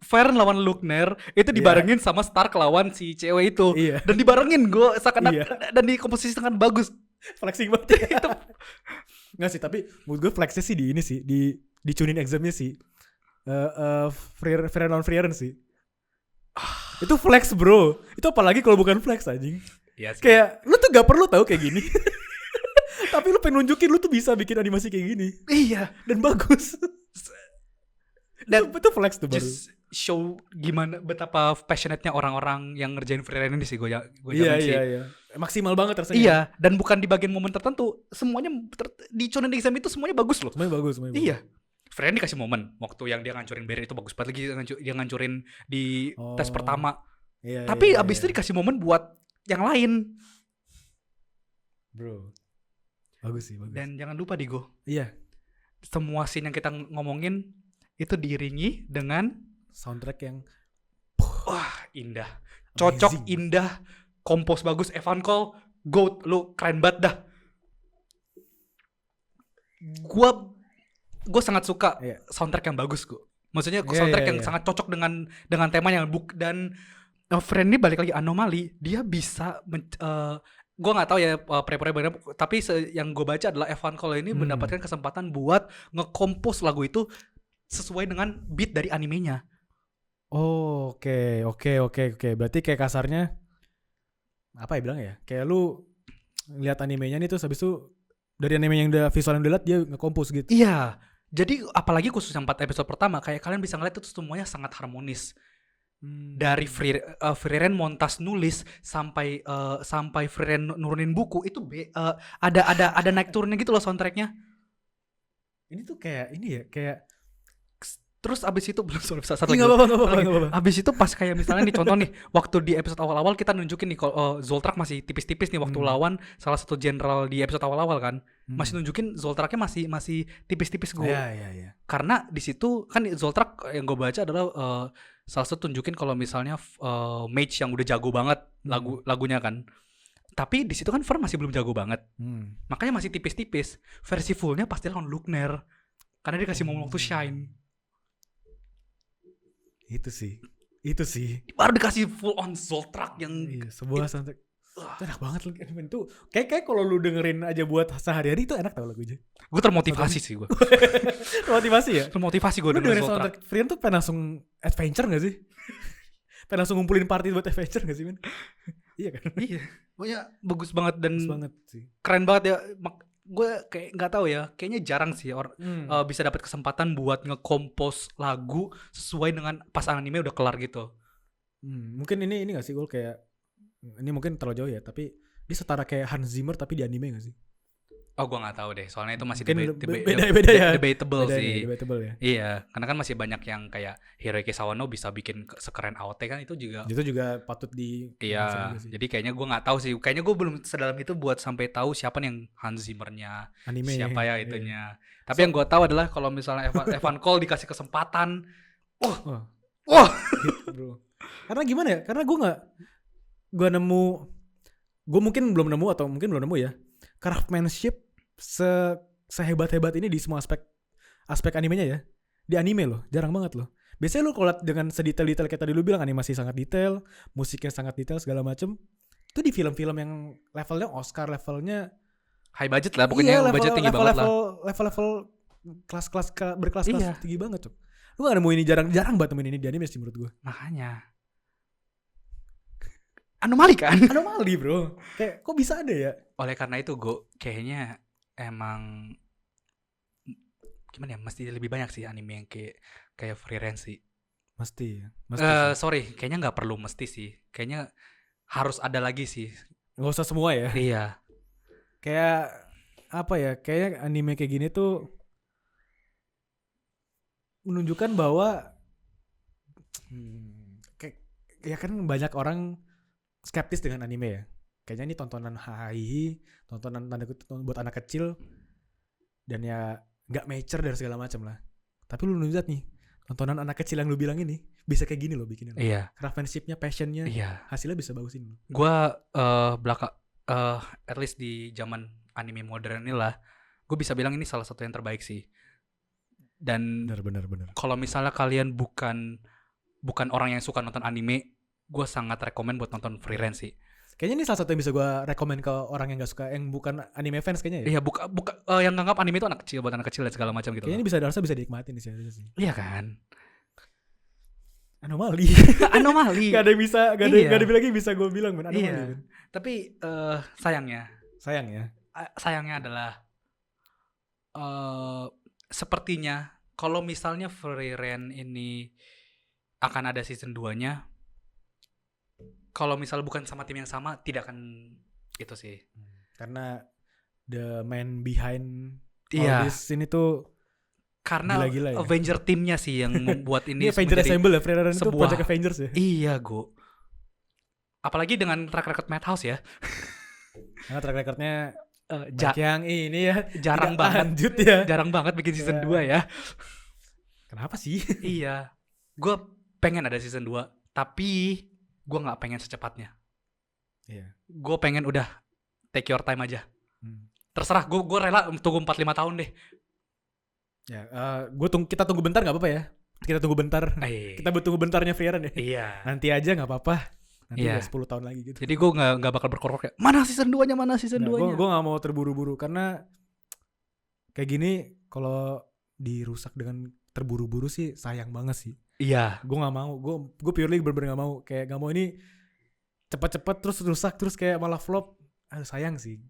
A: Fern lawan Lukner itu dibarengin sama Stark lawan si cewek itu.
B: Iya.
A: Dan dibarengin gue dan dikomposisikan bagus.
B: Flexing banget. Itu. Nggak sih, tapi menurut gue flexnya sih di ini sih, di Chunin examnya sih. Freerun sih. Itu flex, bro. Itu apalagi kalau bukan flex anjing.
A: Yes,
B: kayak lu tuh gak perlu tahu kayak gini. Tapi lu pengen nunjukin lu tuh bisa bikin animasi kayak gini.
A: Iya,
B: dan bagus. Dan itu flex tuh baru.
A: Just show gimana betapa passionate-nya orang-orang yang ngerjain Freerun ini sih gue
B: Iya. Maksimal banget rasanya.
A: Iya, dan bukan di bagian momen tertentu. Semuanya di Shonen Exam itu semuanya bagus loh.
B: Semuanya bagus.
A: Iya. Freerun dikasih momen waktu yang dia ngancurin barrier itu bagus banget lagi, dia ngancurin di tes pertama.
B: Iya,
A: tapi abis itu dikasih momen buat yang lain.
B: Bro. Bagus sih, bagus.
A: Dan jangan lupa Digo.
B: Iya.
A: Semua scene yang kita ngomongin itu diiringi dengan
B: soundtrack yang
A: wah, indah. Cocok, amazing. Indah, kompos bagus, Evan Cole, GOAT, lu keren banget dah. Gua sangat suka soundtrack yang bagus, Maksudnya
B: Iya,
A: soundtrack
B: iya,
A: yang
B: iya.
A: sangat cocok dengan temanya dan Friend ini balik lagi anomali, dia bisa gue nggak tahu ya pre-pre bener, tapi yang gue baca adalah Evan Cole ini mendapatkan kesempatan buat nge-compose lagu itu sesuai dengan beat dari animenya.
B: Oh, oke. Berarti kayak kasarnya apa ya bilang ya? Kayak lu lihat animenya nih terus habis itu dari anime yang udah visual yang udah liat dia nge-compose gitu.
A: Iya, jadi apalagi khusus yang 4 episode pertama, kayak kalian bisa ngeliat itu semuanya sangat harmonis. Dari Frieren montas nulis sampai Frieren nurunin buku itu ada naik turunnya gitu loh soundtracknya.
B: Ini tuh kayak ini ya, kayak
A: Terus abis itu belum satu
B: Ih,
A: lagi.
B: nggak apa-apa.
A: Abis itu pas kayak misalnya nih contoh nih, waktu di episode awal-awal kita nunjukin nih kalau Zoltrak masih tipis-tipis nih waktu lawan salah satu jenderal di episode awal-awal kan. Masih nunjukin Zoltraknya masih tipis-tipis gue.
B: Iya.
A: Karena di situ kan Zoltrak yang gue baca adalah salah satu tunjukin kalau misalnya mage yang udah jago banget lagunya kan. Tapi di situ kan Fern masih belum jago banget. Makanya masih tipis-tipis. Versi fullnya pasti lawan Lugner. Karena dia kasih momen waktu Shine.
B: Itu sih.
A: Baru dikasih full on Zoltrak yang
B: Iya, sebuah soundtrack. Itu enak banget lu anime itu. Kayak kalau lu dengerin aja buat sehari-hari itu enak tau lagunya.
A: gue termotivasi sih gue.
B: Motivasi ya?
A: Termotivasi gue
B: Lu
A: dengerin
B: dengerin
A: Zoltrak.
B: soundtrack Friend tuh pengen langsung adventure gak sih? Pengen langsung ngumpulin party buat adventure gak sih, men? Iya kan?
A: Iya. Pokoknya bagus banget dan
B: Bagus banget sih.
A: keren banget ya. Gue kayak nggak tahu ya, kayaknya jarang sih bisa dapat kesempatan buat nge-compose lagu sesuai dengan pas anime udah kelar gitu.
B: Mungkin ini gak sih gue kayak ini mungkin terlalu jauh ya, tapi dia setara kayak Hans Zimmer tapi di anime gak sih?
A: Oh, gue nggak tahu deh, soalnya itu masih
B: beda ya.
A: debatable sih.
B: Debatable ya.
A: Iya, karena kan masih banyak yang kayak Hiroyuki Sawano bisa bikin sekeren AOT kan, itu juga.
B: Itu juga patut di.
A: Iya, jadi kayaknya gue nggak tahu sih. Kayaknya gue belum sedalam itu buat sampai tahu siapa nih yang Hans Zimmernya,
B: anime
A: siapa ya itunya. Tapi yang gue tahu adalah kalau misalnya Evan Cole dikasih kesempatan, wah,
B: Gitu, bro. Karena gimana ya? Karena gue mungkin belum nemu atau mungkin belum nemu ya. Craftsmanship sehebat-hebat ini di semua aspek animenya ya. Di anime loh, jarang banget loh. Biasanya lu kalau liat dengan sedetail-detail kayak tadi lu bilang animasi sangat detail, musiknya sangat detail segala macem. Itu di film-film yang levelnya Oscar, levelnya
A: high budget lah pokoknya,
B: iya,
A: budget tinggi banget lah.
B: Level berkelas
A: Iya.
B: tinggi banget tuh. Lu gak nemu ini jarang banget nemuin ini di anime sih menurut gue.
A: Makanya anomali kan?
B: Anomali bro. Kayak kok bisa ada ya?
A: Oleh karena itu gue kayaknya emang gimana ya, mesti lebih banyak sih anime yang kayak Frieren sih.
B: Mesti.
A: Sorry, kayaknya nggak perlu mesti sih. Kayaknya harus ada lagi sih.
B: Nggak usah semua ya.
A: Iya.
B: Kayak apa ya? Kayak anime kayak gini tuh menunjukkan bahwa kayak ya kan banyak orang skeptis dengan anime ya. Kayaknya ini tontonan hahihi, tontonan tanda kutip buat anak kecil dan ya nggak mature dan segala macam lah. Tapi lu lihat nih, tontonan anak kecil yang lu bilang ini bisa kayak gini loh bikinnya.
A: Iya.
B: Craftsmanship-nya, passion-nya,
A: Iya.
B: hasilnya bisa bagusin.
A: Gua at least di zaman anime modern inilah, gue bisa bilang ini salah satu yang terbaik sih. Dan
B: Benar.
A: kalau misalnya kalian bukan orang yang suka nonton anime, gue sangat rekomen buat nonton Frieren sih.
B: Kayaknya ini salah satu yang bisa gue rekomen ke orang yang gak suka, yang bukan anime fans kayaknya ya.
A: Iya, yang nganggap anime itu anak kecil, buat anak kecil dan segala macam gitu.
B: Kayaknya ini harusnya bisa dinikmatin sih.
A: Iya kan?
B: Anomali.
A: Anomali.
B: Gak ada yang bisa, gak ada lagi bisa gue bilang men. Anomali.
A: Iya. Tapi sayangnya adalah sepertinya kalau misalnya Frieren ini akan ada season 2-nya, kalau misalnya bukan sama tim yang sama, tidak akan itu sih.
B: Karena the man behind
A: Iya.
B: all this ini tuh
A: karena
B: gila-gila ya.
A: Avenger timnya sih yang membuat ini
B: Avenger
A: menjadi
B: Assemble ya, Frieren itu
A: sebuah-
B: Project Avengers ya.
A: Iya, Go. Apalagi dengan track record Madhouse ya.
B: Karena track recordnya
A: Ja-
B: yang ini ya
A: jarang
B: tidak
A: banget.
B: lanjut ya.
A: Jarang banget bikin season
B: Iya.
A: 2 ya.
B: Kenapa sih?
A: Iya. Gue pengen ada season 2, tapi gue gak pengen secepatnya.
B: Iya.
A: Gue pengen udah take your time aja. Terserah, gue rela tunggu 4-5 tahun deh.
B: Ya, kita tunggu bentar nggak apa-apa ya. Kita tunggu bentar. Kita tunggu bentarnya Free Run ya.
A: Iya.
B: Nanti aja nggak apa-apa. Nanti
A: Iya.
B: udah 10 tahun lagi gitu.
A: Jadi gue nggak bakal berkorok kayak mana season 2-nya, mana season 2-nya.
B: Gue nggak mau terburu-buru karena kayak gini kalau dirusak dengan terburu-buru sih sayang banget sih.
A: Iya.
B: Gue nggak mau. Gue purely bener-bener nggak mau. Kayak nggak mau ini cepat-cepat terus rusak terus kayak malah flop. Aduh sayang sih.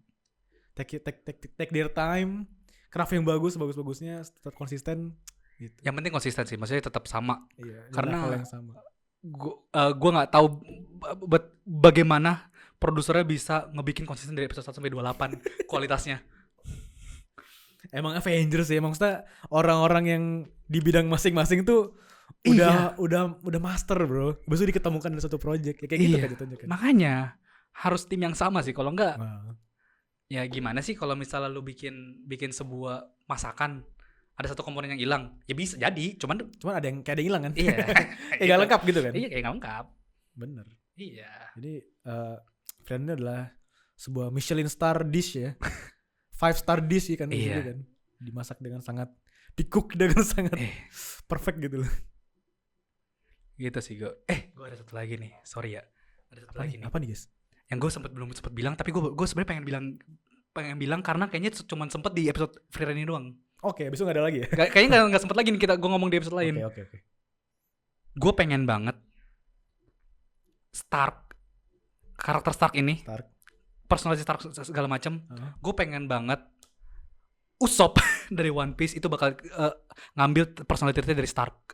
B: Take their time. Craft yang bagus-bagusnya tetap konsisten. Gitu.
A: Yang penting konsisten sih, maksudnya tetap sama.
B: Iya,
A: Karena
B: level yang sama.
A: Gue nggak tahu bagaimana produsernya bisa ngebikin konsisten dari episode 1 sampai 28 kualitasnya.
B: Emang Avengers ya, maksudnya orang-orang yang di bidang masing-masing tuh
A: Iya.
B: udah master bro. Besok diketemukan dalam satu project ya, kayak gitu
A: Iya.
B: kan jatuhnya kan.
A: Makanya harus tim yang sama sih, kalau enggak
B: Nah,
A: ya gimana sih kalau misalnya lu bikin sebuah masakan ada satu komponen yang hilang, ya bisa jadi, cuman
B: cuman ada yang kayak ada yang hilang kan.
A: iya.
B: Kayak gak lengkap gitu kan.
A: Iya, kayak nggak lengkap.
B: Bener.
A: Iya.
B: Jadi Friend adalah sebuah Michelin star dish ya. 5-star dish sih kan,
A: Iya.
B: kan. Dimasak dengan sangat di-cook dengan sangat perfect gitu loh.
A: Gitu sih gue. Gue ada satu lagi nih. Sorry ya. Ada satu lagi nih.
B: Apa nih guys?
A: Yang gue belum sempet bilang, tapi gue sebenarnya pengen bilang karena kayaknya cuma sempet di episode Free Run ini doang.
B: Oke, besok gak ada lagi ya?
A: Kayaknya nggak sempet lagi nih gue ngomong di episode lain.
B: Oke.
A: Gue pengen banget karakter Stark ini,
B: Stark.
A: personality Stark segala macam.
B: Uh-huh.
A: Gue pengen banget Usopp dari One Piece itu bakal ngambil personality dari Stark.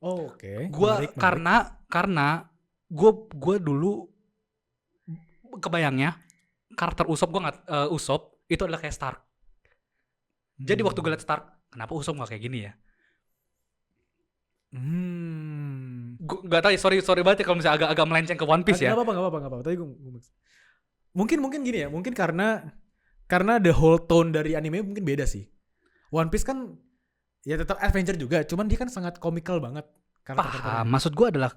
B: Oh, oke.
A: Gue
B: Menarik.
A: karena gue dulu kebayangnya karakter Usopp Usopp itu adalah kayak Stark. Jadi waktu gue liat Stark, kenapa Usopp gak kayak gini ya? Gue gak tau ya, sorry banget ya kalau misalnya agak melenceng ke One Piece ya.
B: Gak apa-apa. Tadi gue mungkin gini ya, mungkin karena the whole tone dari anime mungkin beda sih. One Piece kan ya tetap adventure juga, cuman dia kan sangat komikal banget.
A: Paham, maksud gue adalah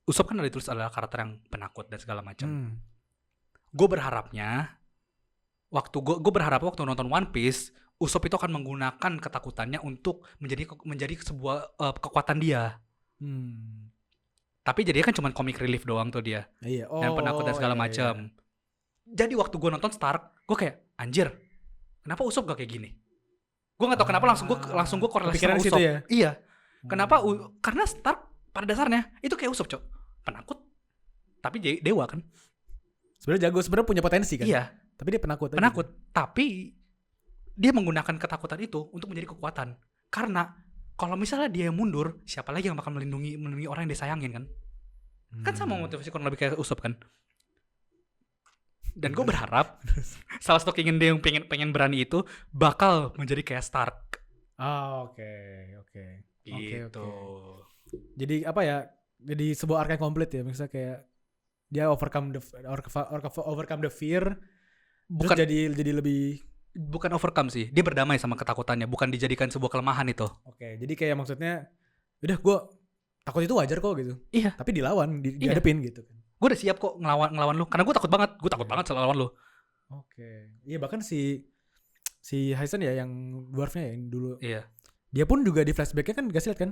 A: Usopp kan ditulis adalah karakter yang penakut dan segala macam. Gue berharapnya waktu nonton One Piece, Usopp itu akan menggunakan ketakutannya untuk menjadi sebuah kekuatan dia. Tapi jadinya kan cuma comic relief doang tuh dia.
B: Iya.
A: Yang penakut dan segala macam. Jadi waktu gue nonton Stark, gue kayak anjir, kenapa Usopp gak kayak gini? Gue nggak tahu kenapa langsung gue korelasi sama Usopp.
B: Ya?
A: Iya. Kenapa? Karena Stark pada dasarnya itu kayak Usopp, Cok. Penakut. Tapi dewa kan.
B: Sebenarnya jago, sebenarnya punya potensi kan.
A: Iya.
B: Tapi dia penakut.
A: Tapi dia menggunakan ketakutan itu untuk menjadi kekuatan. Karena kalau misalnya dia yang mundur, siapa lagi yang bakal melindungi orang yang disayangin kan? Kan sama motivasi kurang lebih kayak Usopp kan. Dan gue berharap salah satu keinginan dia yang pengen berani itu bakal menjadi kayak Stark.
B: Oke.
A: Gitu.
B: Jadi apa ya? Jadi sebuah arc yang komplit ya. Misalnya kayak dia overcome the fear.
A: Bukan
B: jadi lebih.
A: Bukan overcome sih. Dia berdamai sama ketakutannya, bukan dijadikan sebuah kelemahan itu.
B: Oke, jadi kayak maksudnya udah gue takut itu wajar kok gitu.
A: Iya.
B: Tapi dilawan, dihadepin gitu kan.
A: Gue udah siap kok ngelawan lu karena gue takut banget soal lawan lu.
B: Oke. Iya, bahkan si Hyson ya yang dwarfnya ya yang dulu.
A: Iya.
B: Dia pun juga di flashbacknya kan dikasih lihat kan.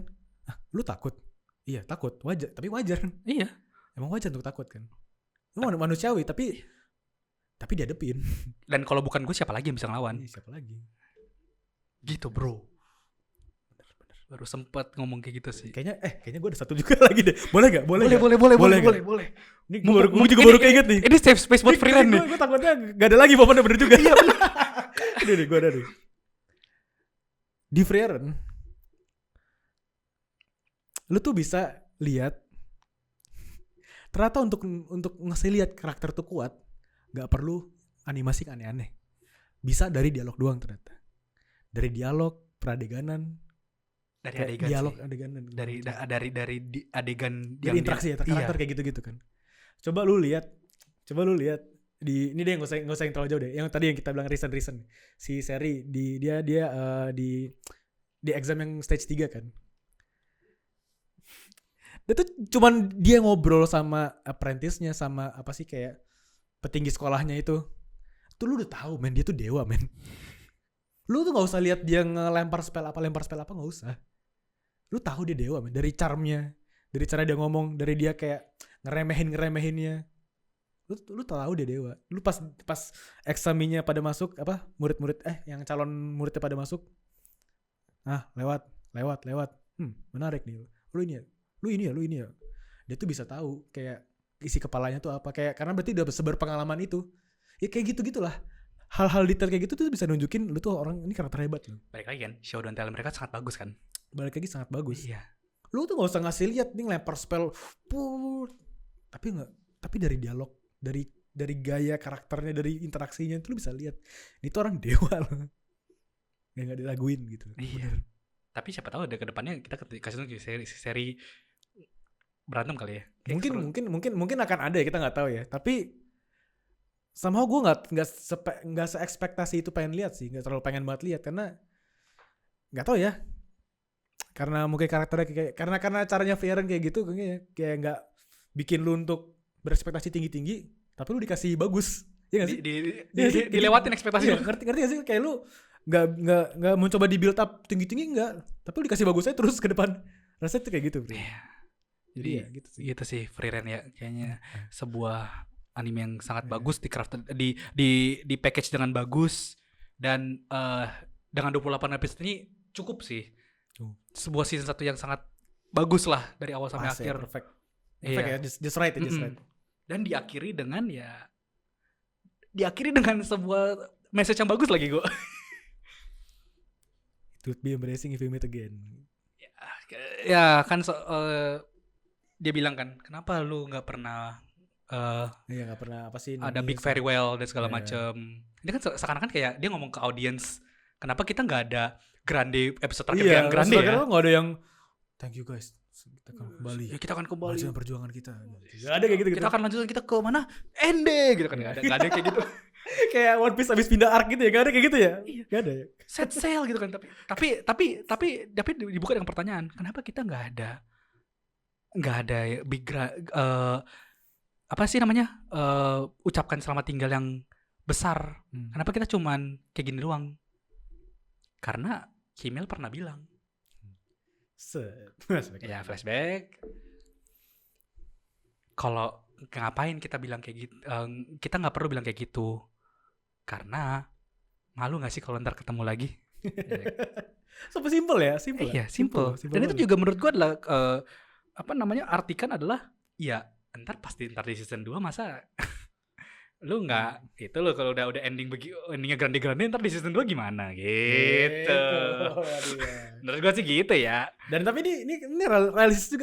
B: Lu takut? Iya, takut. Wajar, tapi wajar.
A: Iya.
B: Emang wajar untuk takut kan. Lu manusiawi tapi dihadepin.
A: Dan kalau bukan gue siapa lagi yang bisa ngelawan?
B: Siapa lagi?
A: Gitu, bro. Baru sempat ngomong kayak gitu sih.
B: Kayaknya gue ada satu juga lagi deh. Boleh gak?
A: Boleh.
B: Ini gue baru keinget nih.
A: Ini safe space buat Free Run nih.
B: Gue takutnya gak ada lagi, momennya bener juga. Iya bener. Ini gue ada nih. Di Free Run, lu tuh bisa lihat ternyata untuk ngasih lihat karakter tuh kuat, gak perlu animasi aneh-aneh. Bisa dari dialog doang ternyata. Dari dialog, peradeganan,
A: dari adegan
B: dialog
A: sih.
B: adeganan
A: dari adegan
B: dari interaksi ya karakter kayak gitu kan. Coba lu lihat di ini deh, nggak usah yang terlalu jauh deh, yang tadi yang kita bilang recent si seri dia di exam yang stage 3 kan. Dia tuh cuman dia ngobrol sama apprentice-nya, sama apa sih kayak petinggi sekolahnya itu. Tuh lu udah tahu men, dia tuh dewa men. Lu tuh nggak usah lihat dia lempar spell apa nggak usah. Lu tahu dia dewa, man. Dari charmnya, dari cara dia ngomong, dari dia kayak ngeremehinnya. Lu tahu dia dewa. Lu pas eksaminya pada masuk apa murid-murid yang calon muridnya pada masuk. Lewat. Menarik nih. Lu ini ya. Dia tuh bisa tahu kayak isi kepalanya tuh apa, kayak karena berarti udah berpengalaman itu. Ya kayak gitu-gitulah. Hal-hal detail kayak gitu tuh bisa nunjukin lu tuh orang ini karakter hebat loh.
A: Balik lagi kan, show dan tell mereka sangat bagus kan.
B: Balik lagi sangat bagus.
A: Iya.
B: Lu tuh gak usah ngasih lihat nih lempar spell, tapi dari dialog, dari gaya karakternya, dari interaksinya itu lu bisa lihat ini tuh orang dewa loh. Yang gak diraguin gitu.
A: Iya. Bener. Tapi siapa tahu ada kedepannya kita kasih seri berantem kali ya.
B: Mungkin akan ada ya, kita nggak tahu ya. Tapi somehow gue nggak se-ekspektasi itu pengen lihat sih, nggak terlalu pengen banget lihat karena nggak tahu ya. Karena mungkin karakternya kayak karena caranya Frieren kayak gitu kayak nggak bikin lu untuk berekspektasi tinggi, tapi lu dikasih bagus. Ya nggak sih?
A: Dilewatin ekspektasi lu.
B: Ngerti nggak sih, kayak lu nggak mencoba di build up tinggi nggak, tapi lu dikasih bagusnya terus ke depan. Rasanya tuh kayak gitu. Jadi ya gitu sih.
A: Gitu sih Frieren ya, kayaknya sebuah anime yang sangat bagus di craft di package dengan bagus dan dengan 28 episode ini cukup sih. Sebuah season 1 yang sangat bagus lah dari awal sampai akhir.
B: Perfect ya, just right.
A: Dan diakhiri dengan sebuah message yang bagus lagi gue.
B: It would be embarrassing if we meet again.
A: Ya kan dia bilang kan, kenapa lu nggak pernah
B: nggak pernah apa sih
A: ada big farewell dan segala macam. Ini kan seakan-akan kayak dia ngomong ke audience, kenapa kita nggak ada grande episode terakhir yang grande ya?
B: Nggak ada yang thank you guys, kita akan kembali.
A: Ya, kita akan kembali.
B: Lanjutkan perjuangan kita. Gak ada kayak gitu.
A: Kita akan lanjutkan kita ke mana? Ende gitu kan, nggak ada kayak gitu.
B: Kayak One Piece abis pindah arc gitu ya, gak ada kayak gitu ya? Gak ada ya.
A: Set sail gitu kan, tapi dibuka dengan pertanyaan, kenapa kita nggak ada big apa sih namanya ucapkan selamat tinggal yang besar? Kenapa kita cuman kayak gini doang? Karena Himmel pernah bilang, flashback. Kalau ngapain kita bilang kayak gitu? Kita nggak perlu bilang kayak gitu, karena malu nggak sih kalau ntar ketemu lagi?
B: Sampai simple ya, simple.
A: Iya, simple. Dan itu juga menurut gue adalah artikan adalah ya ntar di season 2 masa lu nggak itu lo kalau udah endingnya grande ntar di season 2 gimana gitu. Menurut gue sih gitu ya.
B: Dan tapi ini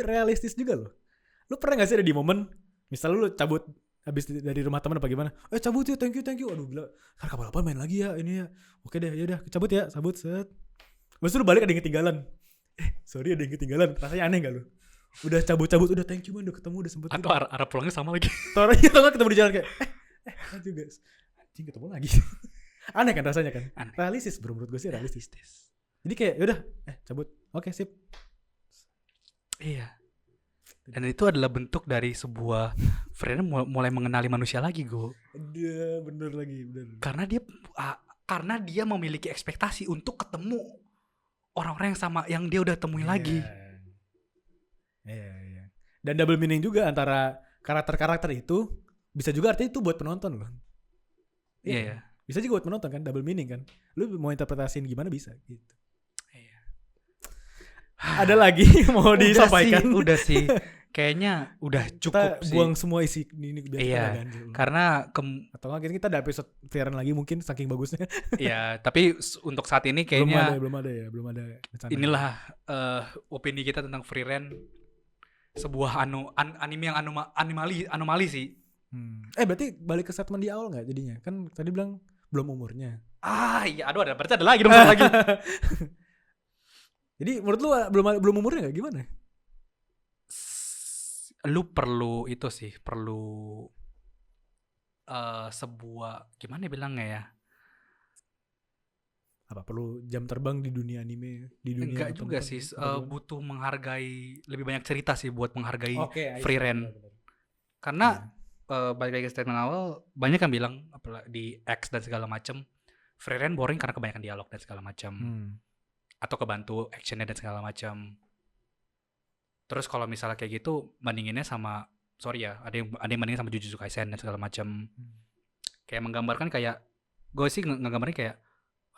B: realistis juga loh. Lu pernah nggak sih ada di momen misal lu cabut habis dari rumah teman apa gimana? Cabut ya, thank you. Aduh gila, kan kapan main lagi ya ini ya. Oke deh, ya udah cabut ya, cabut set. Terus lu balik ada yang ketinggalan. Sorry ada yang ketinggalan. Rasanya aneh gak lu? Udah cabut, udah thank you man, udah ketemu, udah sempet.
A: Atau arah pulangnya sama lagi.
B: Atau ketemu di jalan kayak juga anjing ketemu lagi. Aneh kan rasanya kan? Aneh. Realistis bro, menurut gue sih realistis. Jadi kayak yaudah cabut. Oke, sip.
A: Iya. Dan itu adalah bentuk dari sebuah Frieren mulai mengenali manusia lagi, Go.
B: Bener lagi.
A: Karena dia memiliki ekspektasi untuk ketemu orang-orang yang sama yang dia udah temuin lagi.
B: Iya. Dan double meaning juga antara karakter-karakter itu bisa juga artinya itu buat penonton loh.
A: Iya.
B: Bisa juga buat penonton kan, double meaning kan. Lu mau interpretasiin gimana bisa gitu.
A: Iya.
B: Ada lagi mau disampaikan?
A: Udah sih. Kayaknya udah cukup
B: kita buang semua isi ini biar
A: iya, karena
B: atau nggak kita ada episode Frieren lagi mungkin saking bagusnya.
A: Iya, tapi untuk saat ini kayaknya
B: belum ada.
A: Inilah opini kita tentang Frieren, sebuah anime yang anomali sih.
B: Berarti balik ke statement di awal nggak jadinya? Kan tadi bilang belum umurnya.
A: Iya, berarti ada lagi dong lagi.
B: Jadi menurut lu belum umurnya nggak gimana?
A: Lu perlu sebuah gimana bilangnya ya?
B: Apa perlu jam terbang di dunia anime, di dunia?
A: Enggak juga sih, butuh menghargai lebih banyak cerita sih buat menghargai Frieren. Karena balik lagi ke statement awal, banyak yang bilang di X dan segala macam, Freerun boring karena kebanyakan dialog dan segala macam. Atau kebantu actionnya dan segala macam. Terus kalau misalnya kayak gitu bandinginnya sama ada yang bandingin sama Jujutsu Kaisen dan segala macam. Kayak menggambarkan kayak gue sih nggambarnya kayak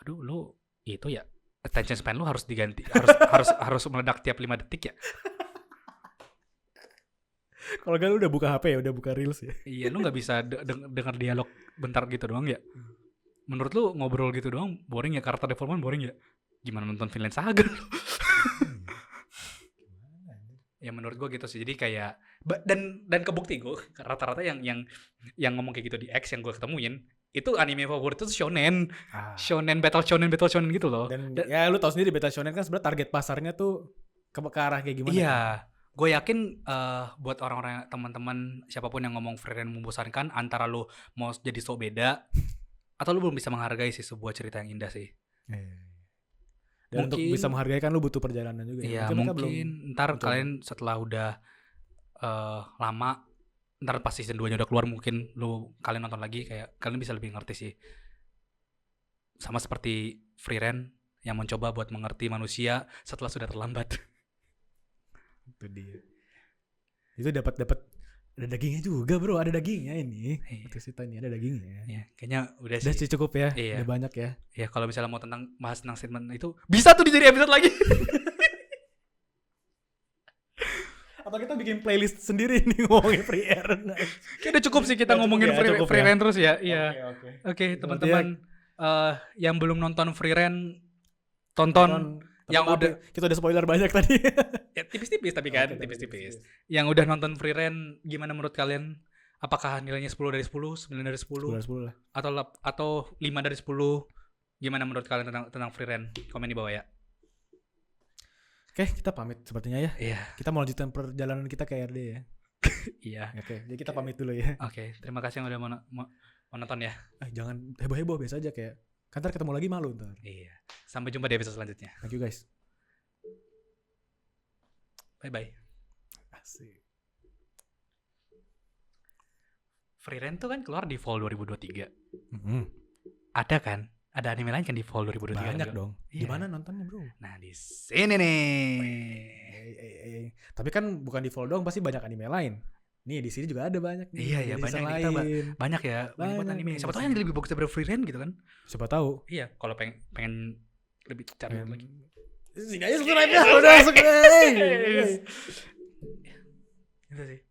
A: aduh lu itu ya attention span lu harus diganti harus meledak tiap 5 detik ya.
B: Kalau kan lu udah buka HP ya, udah buka Reels ya.
A: Iya, lu nggak bisa dengar dialog bentar gitu doang ya. Menurut lu ngobrol gitu doang boring ya, karakter development boring ya? Gimana nonton Vinland Saga? Ya menurut gue gitu sih. Jadi kayak dan kebukti gue rata-rata yang ngomong kayak gitu di X yang gue ketemuin itu anime favorit itu shonen. Shonen battle shonen gitu loh.
B: Dan ya lu tau sendiri battle shonen kan sebenarnya target pasarnya tuh ke arah kayak gimana?
A: Iya. Gue yakin buat orang-orang teman-teman siapapun yang ngomong Freerun membosankan, antara lu mau jadi so beda atau lu belum bisa menghargai sih sebuah cerita yang indah sih.
B: Dan mungkin, untuk bisa menghargai kan lu butuh perjalanan juga.
A: Iya, mungkin ntar kalian setelah udah lama, ntar pas season 2-nya udah keluar, mungkin kalian nonton lagi kayak kalian bisa lebih ngerti sih. Sama seperti Freerun yang mencoba buat mengerti manusia setelah sudah terlambat.
B: Itu dia. Itu dapat ada dagingnya juga, bro. Ada dagingnya ini. Cerita ini ada dagingnya.
A: Iya, kayaknya udah
B: sih. Udah cukup ya.
A: Iya.
B: Udah banyak ya.
A: Iya, kalau misalnya mau bahas tentang statement itu bisa tuh dijadi episode lagi.
B: Apa kita bikin playlist sendiri nih ngomongin Freerun?
A: Kayaknya udah cukup sih kita ngomongin Freerun terus ya. Iya. Oke, teman-teman yang belum nonton Freerun tonton. Yang udah
B: kita udah spoiler banyak tadi.
A: Ya tipis-tipis tapi kan, tipis-tipis. Yang udah nonton Freerun gimana menurut kalian? Apakah nilainya 10 dari 10, 9 dari 10?
B: 10 dari 10 lah.
A: Atau 5 dari 10? Gimana menurut kalian tentang Freerun? Komen di bawah ya.
B: Oke, kita pamit sepertinya ya.
A: Iya.
B: Kita mau lanjutkan perjalanan kita ke RD ya.
A: Iya.
B: Oke, jadi kita pamit dulu ya.
A: Oke, terima kasih yang udah mau nonton ya.
B: Jangan heboh-heboh, biasa aja kayak ntar ketemu lagi malu ntar.
A: Iya. Sampai jumpa di episode selanjutnya.
B: Thank you guys.
A: Bye-bye.
B: Asik.
A: Freerun tuh kan keluar di fall 2023. Ada kan? Ada anime lain kan di fall 2023?
B: Banyak dong. Iya. Gimana nontonnya, bro?
A: Nah, di sini nih.
B: Tapi kan bukan di fall doang, pasti banyak anime lain. Nih di sini juga ada banyak nih.
A: Iya, banyak ya. Buat anime. Siapa tahu yang lebih bagus daripada Freerun gitu kan?
B: Siapa tahu.
A: Iya, kalau pengen lebih cari lagi.
B: Sini aja subscribe ya. Udah subscribe.
A: Itu sih.